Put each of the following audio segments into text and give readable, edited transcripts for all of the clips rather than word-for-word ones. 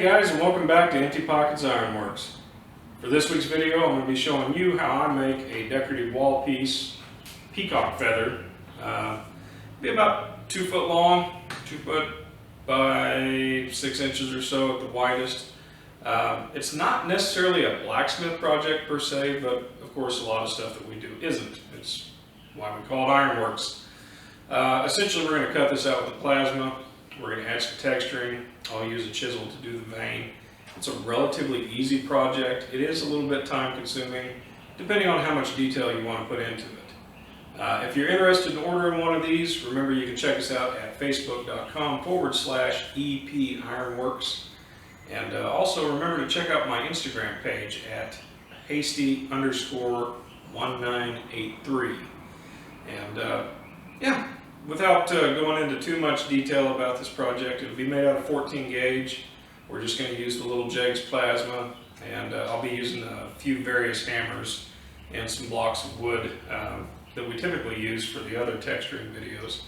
Hey guys, and welcome back to Empty Pockets Ironworks. For this week's video, I'm going to be showing you how I make a decorative wall piece, peacock feather. Be about 2 foot long, 2 foot by 6 inches or so at the widest. It's not necessarily a blacksmith project per se, but of course a lot of stuff that we do isn't. It's why we call it ironworks. Essentially, we're going to cut this out with the plasma. We're going to add some texturing. I'll use a chisel to do the vein. It's a relatively easy project. It is a little bit time consuming, depending on how much detail you want to put into it. If you're interested in ordering one of these, remember you can check us out at facebook.com/EP Ironworks. And also remember to check out my Instagram page at hasty_1983. And yeah. Without going into too much detail about this project, it'll be made out of 14 gauge. We're just going to use the little Jegs plasma, and I'll be using a few various hammers and some blocks of wood that we typically use for the other texturing videos.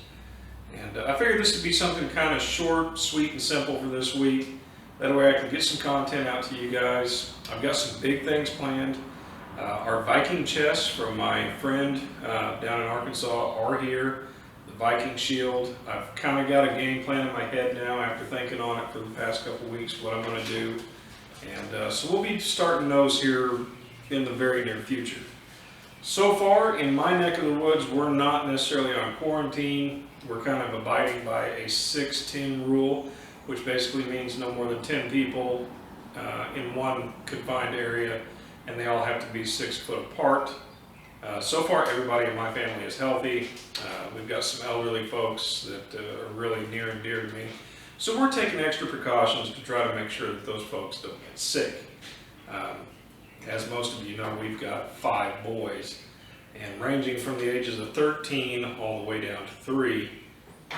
And I figured this would be something kind of short, sweet, and simple for this week. That way I can get some content out to you guys. I've got some big things planned. Our Viking chests from my friend down in Arkansas are here. The Viking shield. I've kind of got a game plan in my head now after thinking on it for the past couple weeks what I'm going to do. And so we'll be starting those here in the very near future. So far in my neck of the woods, we're not necessarily on quarantine. We're kind of abiding by a 6-10 rule, which basically means no more than 10 people in one confined area, and they all have to be 6 foot apart. So far, everybody in my family is healthy. We've got some elderly folks that are really near and dear to me. So we're taking extra precautions to try to make sure that those folks don't get sick. As most of you know, we've got 5 boys, and ranging from the ages of 13 all the way down to 3,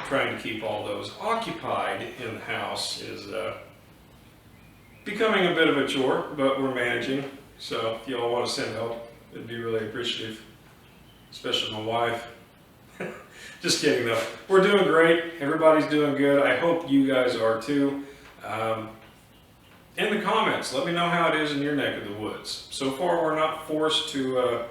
trying to keep all those occupied in the house is becoming a bit of a chore, but we're managing. So if y'all want to send help, it'd be really appreciative, especially my wife. Just kidding though. We're doing great. Everybody's doing good. I hope you guys are too. In the comments, let me know how it is in your neck of the woods. So far, we're not forced to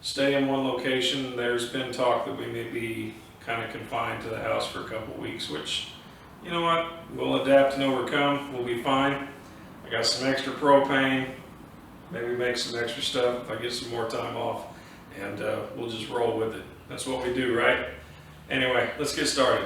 stay in one location. There's been talk that we may be kind of confined to the house for a couple weeks, which, you know what, we'll adapt and overcome. We'll be fine. I got some extra propane. Maybe make some extra stuff if I get some more time off, and we'll just roll with it. That's what we do, right? Anyway, let's get started.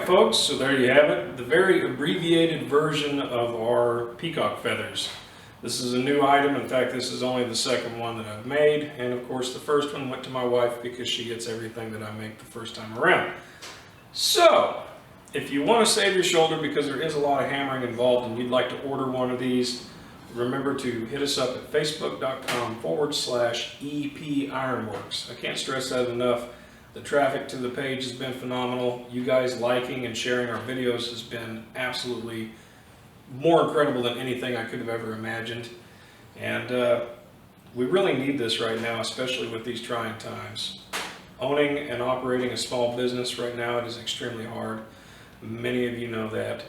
folks, so there you have it, the very abbreviated version of our peacock feathers. This is a new item. In fact, this is only the second one that I've made, and of course the first one went to my wife because she gets everything that I make the first time around. So, if you want to save your shoulder because there is a lot of hammering involved and you'd like to order one of these, remember to hit us up at facebook.com/EP Ironworks. I can't stress that enough. The traffic to the page has been phenomenal. You guys liking and sharing our videos has been absolutely more incredible than anything I could have ever imagined. And we really need this right now, especially with these trying times. Owning and operating a small business right now, it is extremely hard. Many of you know that.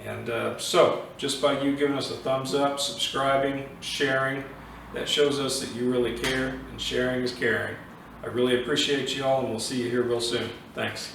And so, just by you giving us a thumbs up, subscribing, sharing, that shows us that you really care, and sharing is caring. I really appreciate you all, and we'll see you here real soon. Thanks.